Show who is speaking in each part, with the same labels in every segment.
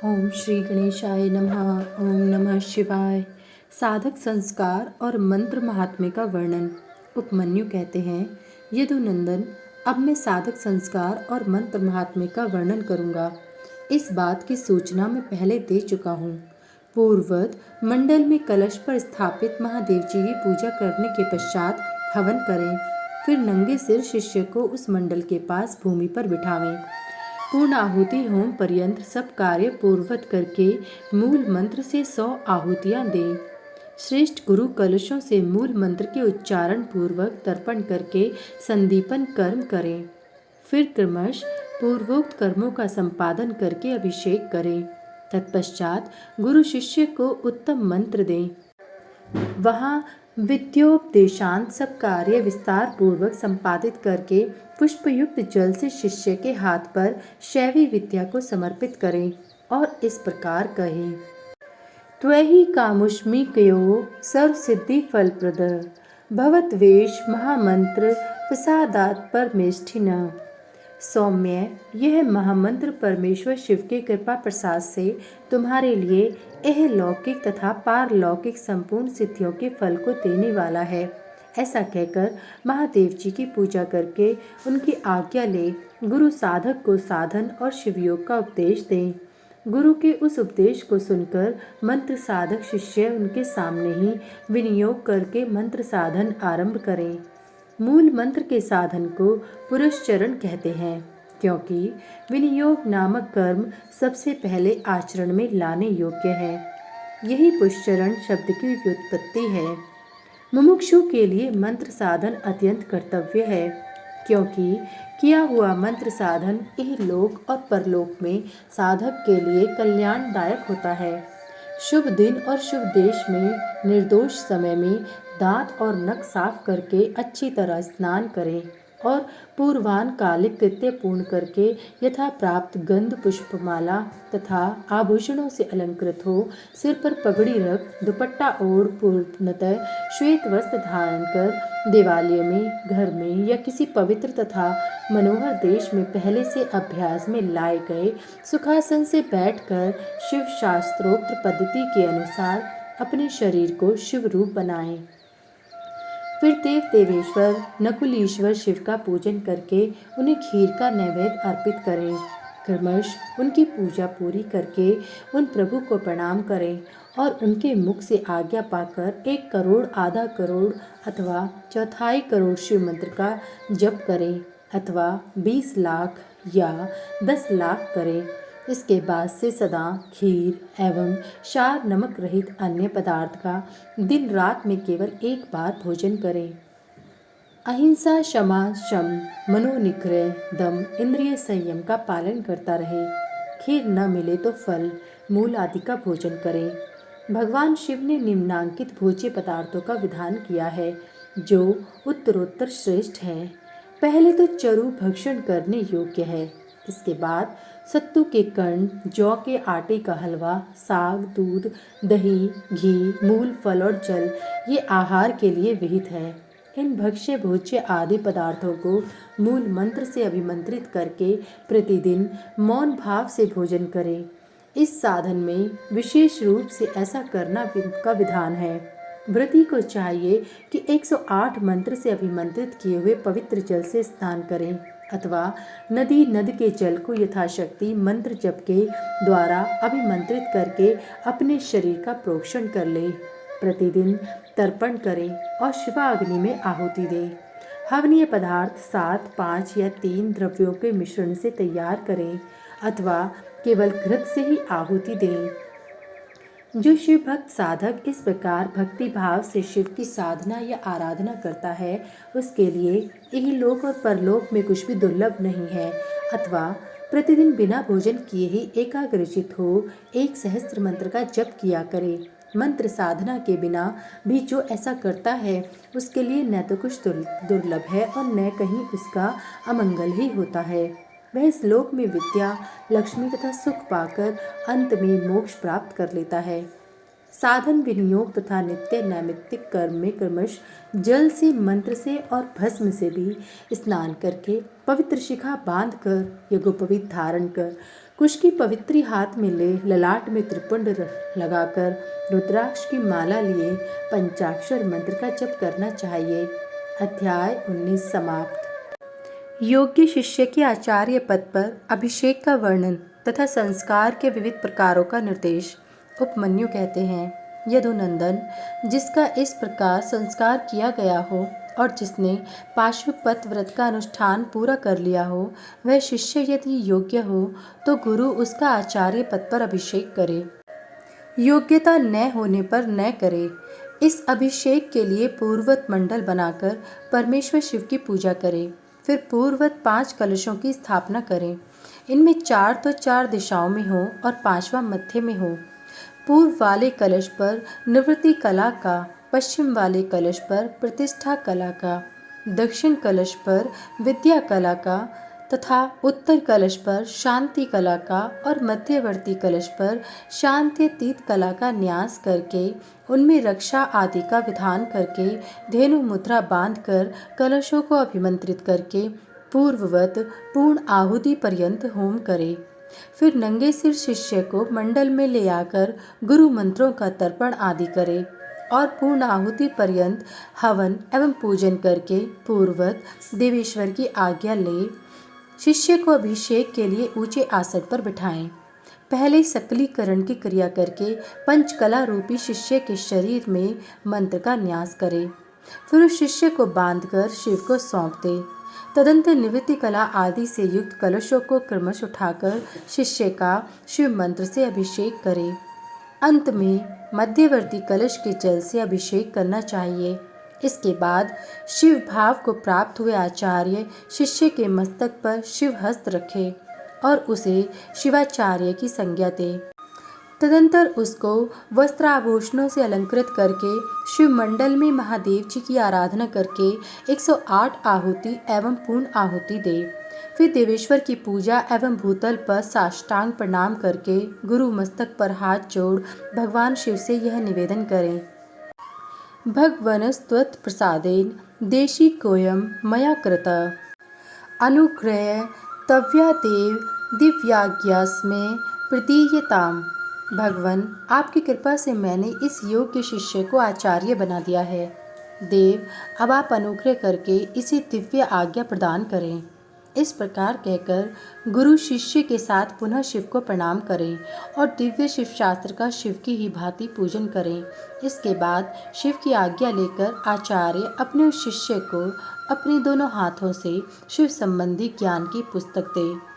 Speaker 1: ओम श्री गणेशाय नमः। ओम नमः शिवाय। साधक संस्कार और मंत्र महात्म्य का वर्णन। उपमन्यु कहते हैं, यदुनंदन, अब मैं साधक संस्कार और मंत्र महात्म्य का वर्णन करूंगा। इस बात की सूचना मैं पहले दे चुका हूँ। पूर्ववत मंडल में कलश पर स्थापित महादेव जी की पूजा करने के पश्चात हवन करें। फिर नंगे सिर शिष्य को उस मंडल के पास भूमि पर बिठावें। पूर्ण आहुति होम पर्यंत सब कार्य पूर्ववत करके मूल मंत्र से 100 आहुतियां दें। श्रेष्ठ गुरु कलशों से मूल मंत्र के उच्चारण पूर्वक तर्पण करके संदीपन कर्म करें। फिर क्रमश पूर्वोक्त कर्मों का संपादन करके अभिषेक करें। तत्पश्चात गुरु शिष्य को उत्तम मंत्र दें। वहाँ विद्योपदेशांत सब कार्य विस्तार पूर्वक संपादित करके पुष्पयुक्त जल से शिष्य के हाथ पर शैवी विद्या को समर्पित करें और इस प्रकार कहें। त्वहि कामुष्मिकयो सर्व सिद्धि फलप्रद भवद्वेश महामंत्र प्रसादात् परमेष्ठिनः। सौम्य, यह महामंत्र परमेश्वर शिव के कृपा प्रसाद से तुम्हारे लिए यह लौकिक तथा पारलौकिक संपूर्ण सिद्धियों के फल को देने वाला है। ऐसा कहकर महादेव जी की पूजा करके उनकी आज्ञा ले गुरु साधक को साधन और शिवयोग का उपदेश दें। गुरु के उस उपदेश को सुनकर मंत्र साधक शिष्य उनके सामने ही विनियोग करके मंत्र साधन आरंभ करें। मूल मंत्र के साधन को पुरस्चरण कहते हैं, क्योंकि विनियोग नामक कर्म सबसे पहले आचरण में लाने योग्य है। यही पुष्चरण शब्द की व्युत्पत्ति है। मुमुक्षु के लिए मंत्र साधन अत्यंत कर्तव्य है, क्योंकि किया हुआ मंत्र साधन इहलोक और परलोक में साधक के लिए कल्याणदायक होता है। शुभ दिन और शुभ देश में निर्दोष समय में दांत और नख साफ करके अच्छी तरह स्नान करें और पूर्वान कालिक कृत्य पूर्ण करके यथा प्राप्त गंध पुष्पमाला तथा आभूषणों से अलंकृत हो, सिर पर पगड़ी रख दुपट्टा ओढ़ पूर्णतः श्वेत वस्त्र धारण कर देवालय में, घर में या किसी पवित्र तथा मनोहर देश में पहले से अभ्यास में लाए गए सुखासन से बैठकर शिव शास्त्रोक्त पद्धति के अनुसार अपने शरीर को शिव रूप बनाएं। फिर देव देवेश्वर नकुलीश्वर शिव का पूजन करके उन्हें खीर का नैवेद्य अर्पित करें। क्रमश उनकी पूजा पूरी करके उन प्रभु को प्रणाम करें और उनके मुख से आज्ञा पाकर 1 करोड़, आधा करोड़ अथवा चौथाई करोड़ शिव मंत्र का जप करें अथवा 20 लाख या 10 लाख करें। इसके बाद से सदा खीर एवं क्षार नमक रहित अन्य पदार्थ का दिन रात में केवल 1 बार भोजन करें। अहिंसा, क्षमा, शम, मनोनिग्रह, दम, इंद्रिय संयम का पालन करता रहे। खीर न मिले तो फल, मूल आदि का भोजन करें। भगवान शिव ने निम्नांकित भोज्य पदार्थों का विधान किया है, जो उत्तरोत्तर श्रेष्ठ है। पहले तो चरु भक्षण करने योग्य है। इसके बाद सत्तू के कण, जौ के आटे का हलवा, साग, दूध, दही, घी, मूल फल और जल ये आहार के लिए विहित है। इन भक्ष्य भोज्य आदि पदार्थों को मूल मंत्र से अभिमंत्रित करके प्रतिदिन मौन भाव से भोजन करें। इस साधन में विशेष रूप से ऐसा करना का विधान है। व्रती को चाहिए कि 108 मंत्र से अभिमंत्रित किए हुए पवित्र जल से स्नान करें अथवा नदी नद के जल को यथाशक्ति मंत्र जप के द्वारा अभिमंत्रित करके अपने शरीर का प्रोक्षण कर ले। प्रतिदिन तर्पण करें और शिवाग्नि में आहुति दें। हवनीय पदार्थ 7, 5 या 3 द्रव्यों के मिश्रण से तैयार करें अथवा केवल घृत से ही आहुति दें। जो शिव भक्त साधक इस प्रकार भक्ति भाव से शिव की साधना या आराधना करता है, उसके लिए इहलोक और परलोक में कुछ भी दुर्लभ नहीं है। अथवा प्रतिदिन बिना भोजन किए ही एकाग्रचित हो 1 सहस्त्र मंत्र का जप किया करे। मंत्र साधना के बिना भी जो ऐसा करता है, उसके लिए न तो कुछ दुर्लभ है और न कहीं उसका अमंगल ही होता है। वह इस लोक में विद्या, लक्ष्मी तथा सुख पाकर अंत में मोक्ष प्राप्त कर लेता है। साधन, विनियोग तथा नित्य नैमित्तिक कर्म में क्रमश जल से, मंत्र से और भस्म से भी स्नान करके, पवित्र शिखा बांध कर, यज्ञोपवीत धारण कर, कुश की पवित्री हाथ में ले ललाट में त्रिपुंड लगाकर रुद्राक्ष की माला लिए पंचाक्षर मंत्र का जप करना चाहिए। अध्याय 19 समाप्त। योग्य शिष्य के आचार्य पद पर अभिषेक का वर्णन तथा संस्कार के विविध प्रकारों का निर्देश। उपमन्यु कहते हैं, यदुनंदन, जिसका इस प्रकार संस्कार किया गया हो और जिसने पाशुपत व्रत का अनुष्ठान पूरा कर लिया हो, वह शिष्य यदि योग्य हो तो गुरु उसका आचार्य पद पर अभिषेक करे। योग्यता न होने पर न करे। इस अभिषेक के लिए पूर्ववत मंडल बनाकर परमेश्वर शिव की पूजा करे। फिर पूर्ववत 5 कलशों की स्थापना करें। इनमें 4 तो 4 दिशाओं में हो और 5वां मध्य में हो। पूर्व वाले कलश पर निवृत्ति कला का, पश्चिम वाले कलश पर प्रतिष्ठा कला का, दक्षिण कलश पर विद्या कला का तथा उत्तर कलश पर शांति कला का और मध्यवर्ती कलश पर शांत्यतीत कला का न्यास करके उनमें रक्षा आदि का विधान करके धेनु मुद्रा बांधकर कलशों को अभिमंत्रित करके पूर्ववत पूर्ण आहुति पर्यंत होम करे। फिर नंगे सिर शिष्य को मंडल में ले आकर गुरु मंत्रों का तर्पण आदि करे और पूर्ण आहुति पर्यंत हवन एवं पूजन करके पूर्ववत देवेश्वर की आज्ञा ले शिष्य को अभिषेक के लिए ऊंचे आसन पर बिठाएं। पहले सकलीकरण की क्रिया करके पंचकला रूपी शिष्य के शरीर में मंत्र का न्यास करे। फिर उस शिष्य को बांधकर शिव को सौंप दे। तदंतर निवृत्ति कला आदि से युक्त कलशों को क्रमश उठाकर शिष्य का शिव मंत्र से अभिषेक करे। अंत में मध्यवर्ती कलश के जल से अभिषेक करना चाहिए। इसके बाद शिव भाव को प्राप्त हुए आचार्य शिष्य के मस्तक पर शिव हस्त रखे और उसे शिवाचार्य की संज्ञा दे। तदंतर उसको वस्त्राभूषणों से अलंकृत करके शिव मंडल में महादेव जी की आराधना करके 108 आहुति एवं पूर्ण आहुति दे। फिर देवेश्वर की पूजा एवं भूतल पर साष्टांग प्रणाम करके गुरु मस्तक पर हाथ जोड़ भगवान शिव से यह निवेदन करें, भगवनस्त्वत् प्रसादेन देशी कोयम मया कृत अनुग्रह तव्यादेव दिव्याज्ञास्मे प्रदीयताम। भगवान, आपकी कृपा से मैंने इस योग्य शिष्य को आचार्य बना दिया है। देव, अब आप अनुग्रह करके इसे दिव्य आज्ञा प्रदान करें। इस प्रकार कहकर गुरु शिष्य के साथ पुनः शिव को प्रणाम करें और दिव्य शिव शास्त्र का शिव की ही भांति पूजन करें। इसके बाद शिव की आज्ञा लेकर आचार्य अपने उस शिष्य को अपने दोनों हाथों से शिव संबंधी ज्ञान की पुस्तक दे।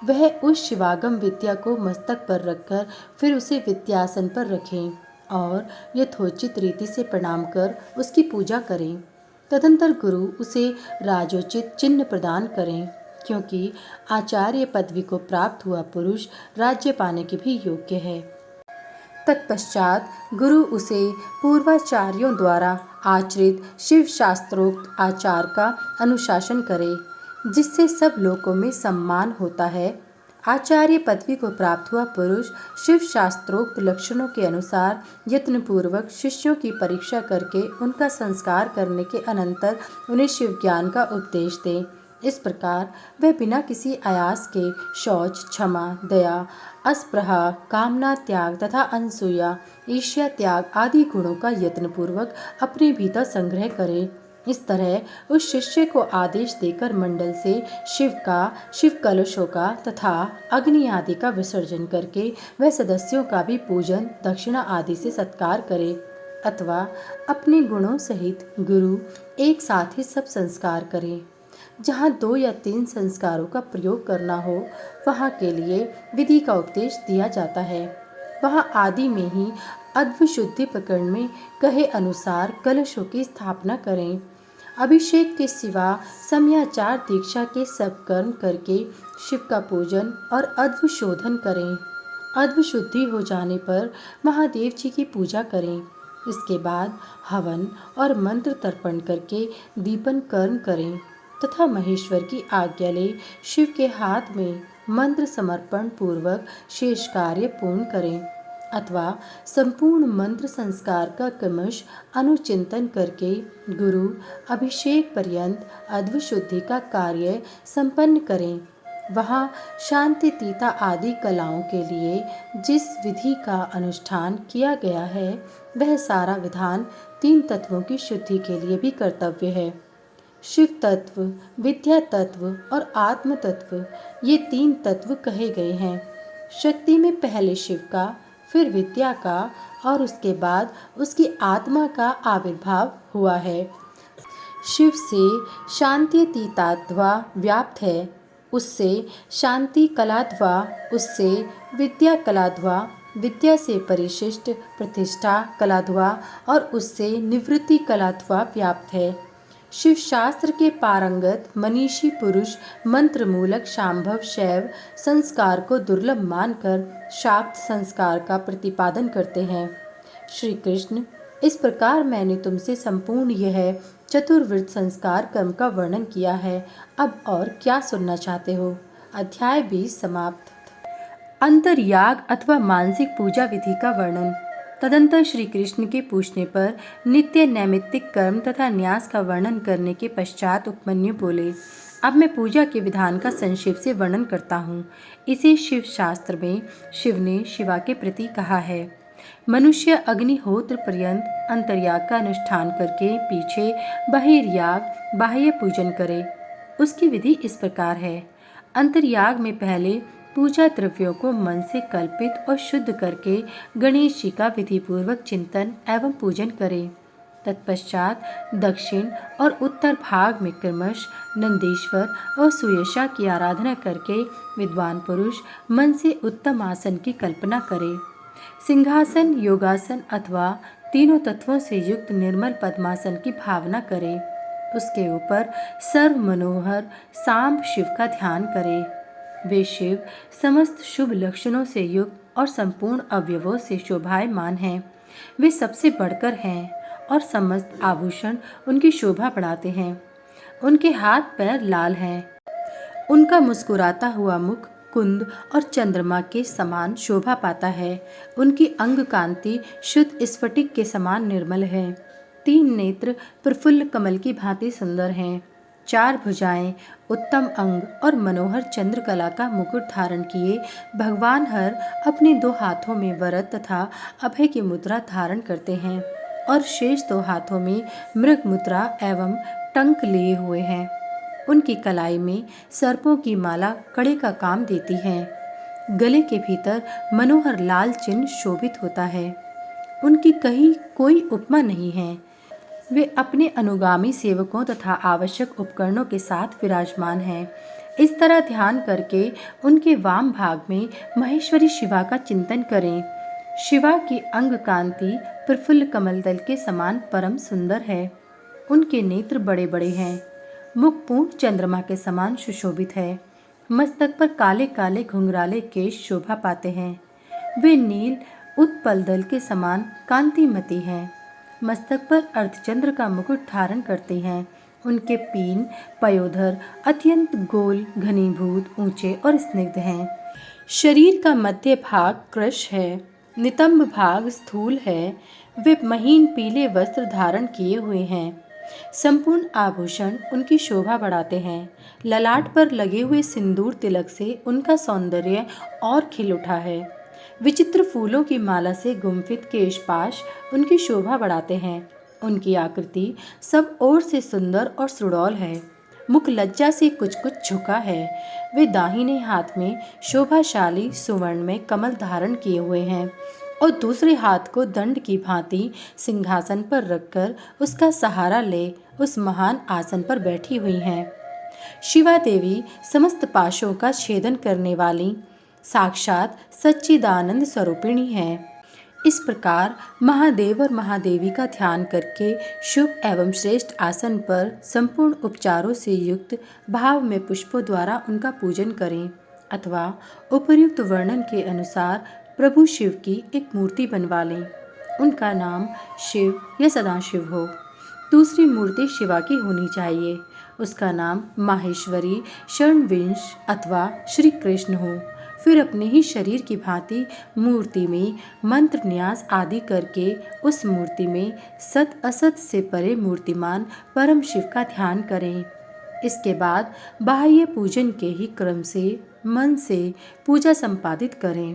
Speaker 1: वह उस शिवागम विद्या को मस्तक पर रखकर फिर उसे विद्यासन पर रखें और यथोचित रीति से प्रणाम कर उसकी पूजा करें। तदंतर गुरु उसे राजोचित चिन्ह प्रदान करें, क्योंकि आचार्य पदवी को प्राप्त हुआ पुरुष राज्य पाने के भी योग्य है। तत्पश्चात गुरु उसे पूर्वाचार्यों द्वारा आचरित शिव शास्त्रोक्त आचार का अनुशासन करे, जिससे सब लोकों में सम्मान होता है। आचार्य पदवी को प्राप्त हुआ पुरुष शिव शास्त्रोक्त लक्षणों के अनुसार यत्नपूर्वक शिष्यों की परीक्षा करके उनका संस्कार करने के अनंतर उन्हें शिव ज्ञान का उपदेश दे। इस प्रकार वह बिना किसी आयास के शौच, क्षमा, दया, अस्पृहा, कामना त्याग तथा अनसूया, ईर्ष्या त्याग आदि गुणों का यत्नपूर्वक अपने भीतर संग्रह करे। इस तरह उस शिष्य को आदेश देकर मंडल से शिव कलशों का तथा अग्नि आदि का विसर्जन करके वह सदस्यों का भी पूजन, दक्षिणा आदि से सत्कार करे, अथवा अपने गुणों सहित गुरु एक साथ ही सब संस्कार करे। जहाँ 2 या 3 संस्कारों का प्रयोग करना हो, वहाँ के लिए विधि का उपदेश दिया जाता है। वहाँ आदि में ही अद्वैत शुद्धि प्रकरण में कहे अनुसार कलशों की स्थापना करें। अभिषेक के सिवा समयाचार दीक्षा के सब कर्म करके शिव का पूजन और अद्वैत शोधन करें। अद्वैत शुद्धि हो जाने पर महादेव जी की पूजा करें। इसके बाद हवन और मंत्र तर्पण करके दीपन कर्म करें तथा महेश्वर की आज्ञा ले शिव के हाथ में मंत्र समर्पण पूर्वक शेष कार्य पूर्ण करें, अथवा संपूर्ण मंत्र संस्कार का क्रमश अनुचिंतन करके गुरु अभिषेक पर्यंत अद्वैत शुद्धि का कार्य संपन्न करें। वहाँ शांतितीता आदि कलाओं के लिए जिस विधि का अनुष्ठान किया गया है वह सारा विधान 3 तत्वों की शुद्धि के लिए भी कर्तव्य है। शिव तत्व, विद्या तत्व और आत्म तत्व, ये 3 तत्व कहे गए हैं। शक्ति में पहले शिव का, फिर विद्या का और उसके बाद उसकी आत्मा का आविर्भाव हुआ है। शिव से शांत्यतीतात्वा व्याप्त है, उससे शांति कलाध्वा, उससे विद्या कलाध्वा, विद्या से परिशिष्ट प्रतिष्ठा कलाध्वा और उससे निवृत्ति कलाध्वा व्याप्त है। शिव शास्त्र के पारंगत मनीषी पुरुष मंत्र मूलक शांभव शैव संस्कार को दुर्लभ मानकर शाक्त संस्कार का प्रतिपादन करते हैं। श्री कृष्ण, इस प्रकार मैंने तुमसे संपूर्ण यह चतुर्विध संस्कार कर्म का वर्णन किया है। अब और क्या सुनना चाहते हो? अध्याय 20 समाप्त। अंतर्याग अथवा मानसिक पूजा विधि का वर्णन। तदंतर श्री कृष्ण के पूछने पर नित्य नैमित्तिक कर्म तथा न्यास का वर्णन करने के पश्चात उपमन्यु बोले, अब मैं पूजा के विधान का संक्षेप से वर्णन करता हूँ। इसे शिव शास्त्र में शिव ने शिवा के प्रति कहा है। मनुष्य अग्निहोत्र पर्यंत अंतर्याग का अनुष्ठान करके पीछे बहिर्याग बाह्य पूजन करे। उसकी विधि इस प्रकार है। अंतर्याग में पहले पूजा द्रव्यों को मन से कल्पित और शुद्ध करके गणेश जी का विधिपूर्वक चिंतन एवं पूजन करे। तत्पश्चात दक्षिण और उत्तर भाग में क्रमश नंदीश्वर और सुयशा की आराधना करके विद्वान पुरुष मन से उत्तम आसन की कल्पना करे। सिंहासन, योगासन अथवा तीनों तत्वों से युक्त निर्मल पद्मासन की भावना करे। उसके ऊपर सर्व मनोहर सांब शिव का ध्यान करे। वे शिव समस्त शुभ लक्षणों से युक्त और संपूर्ण अवयवों से शोभायमान हैं। वे सबसे बढ़कर हैं और समस्त आभूषण उनकी शोभा बढ़ाते हैं। उनके हाथ पैर लाल हैं। उनका मुस्कुराता हुआ मुख कुंद और चंद्रमा के समान शोभा पाता है। उनकी अंग कांति शुद्ध स्फटिक के समान निर्मल है। 3 नेत्र प्रफुल्ल कमल की भांति सुंदर हैं। 4 भुजाएं, उत्तम अंग और मनोहर चंद्रकला का मुकुट धारण किए भगवान हर अपने 2 हाथों में वरद तथा अभय की मुद्रा धारण करते हैं और शेष 2 हाथों में मृग मुद्रा एवं टंक लिए हुए हैं। उनकी कलाई में सर्पों की माला कड़े का काम देती है। गले के भीतर मनोहर लाल चिन्ह शोभित होता है। उनकी कहीं कोई उपमा नहीं है। वे अपने अनुगामी सेवकों तथा आवश्यक उपकरणों के साथ विराजमान हैं। इस तरह ध्यान करके उनके वाम भाग में महेश्वरी शिवा का चिंतन करें। शिवा की अंग कांति प्रफुल्ल कमल दल के समान परम सुंदर है। उनके नेत्र बड़े बड़े हैं। मुख पूर्ण चंद्रमा के समान सुशोभित है। मस्तक पर काले काले घुंघराले केश शोभा पाते हैं। वे नील उत्पल दल के समान कांतिमती हैं। मस्तक पर अर्धचंद्र का मुकुट धारण करते हैं। उनके पीन पयोधर अत्यंत गोल घनीभूत ऊंचे और स्निग्ध हैं। शरीर का मध्य भाग कृश है। नितंब भाग स्थूल है। वे महीन पीले वस्त्र धारण किए हुए हैं। संपूर्ण आभूषण उनकी शोभा बढ़ाते हैं। ललाट पर लगे हुए सिंदूर तिलक से उनका सौंदर्य और खिल उठा है। विचित्र फूलों की माला से गुम्फित केशपाश उनकी शोभा बढ़ाते हैं। उनकी आकृति सब ओर से सुंदर और सुडौल है। मुख लज्जा से कुछ कुछ झुका है। वे दाहिने हाथ में शोभाशाली सुवर्ण में कमल धारण किए हुए हैं और दूसरे हाथ को दंड की भांति सिंहासन पर रखकर उसका सहारा ले उस महान आसन पर बैठी हुई हैं। शिवा देवी समस्त पाशों का छेदन करने वाली साक्षात सच्चिदानंद स्वरूपिणी हैं। इस प्रकार महादेव और महादेवी का ध्यान करके शुभ एवं श्रेष्ठ आसन पर संपूर्ण उपचारों से युक्त भाव में पुष्पों द्वारा उनका पूजन करें अथवा उपर्युक्त वर्णन के अनुसार प्रभु शिव की एक मूर्ति बनवा लें। उनका नाम शिव या सदाशिव हो। दूसरी मूर्ति शिवा की होनी चाहिए। उसका नाम माहेश्वरी शरणविंश अथवा श्री कृष्ण हो। फिर अपने ही शरीर की भांति मूर्ति में मंत्र न्यास आदि करके उस मूर्ति में सत असत से परे मूर्तिमान परम शिव का ध्यान करें। इसके बाद बाह्य पूजन के ही क्रम से मन से पूजा संपादित करें।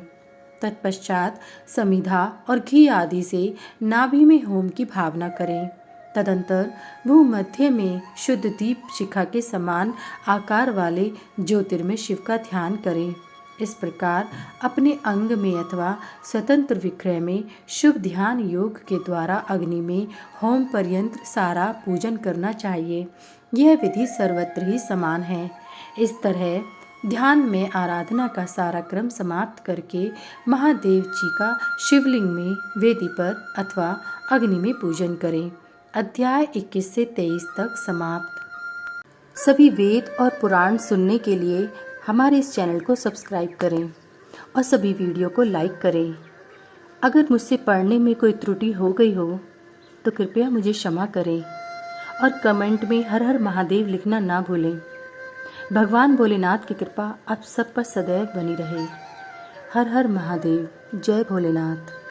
Speaker 1: तत्पश्चात समिधा और घी आदि से नाभि में होम की भावना करें। तदंतर भूमध्य में शुद्ध दीप शिखा के समान आकार वाले ज्योतिर्मय शिव का ध्यान करें। इस प्रकार अपने अंग में अथवा स्वतंत्र विक्रय में शुभ ध्यान योग के द्वारा अग्नि में होम पर्यंत सारा पूजन करना चाहिए। यह विधि सर्वत्र ही समान है। इस तरह ध्यान में आराधना का सारा क्रम समाप्त करके महादेव जी का शिवलिंग में वेदी पर अथवा अग्नि में पूजन करें। अध्याय 21 से 23 तक समाप्त। सभी वेद और पुराण सुनने के लिए हमारे इस चैनल को सब्सक्राइब करें और सभी वीडियो को लाइक करें। अगर मुझसे पढ़ने में कोई त्रुटि हो गई हो तो कृपया मुझे क्षमा करें और कमेंट में हर हर महादेव लिखना ना भूलें। भगवान भोलेनाथ की कृपा आप सब पर सदैव बनी रहे। हर हर महादेव। जय भोलेनाथ।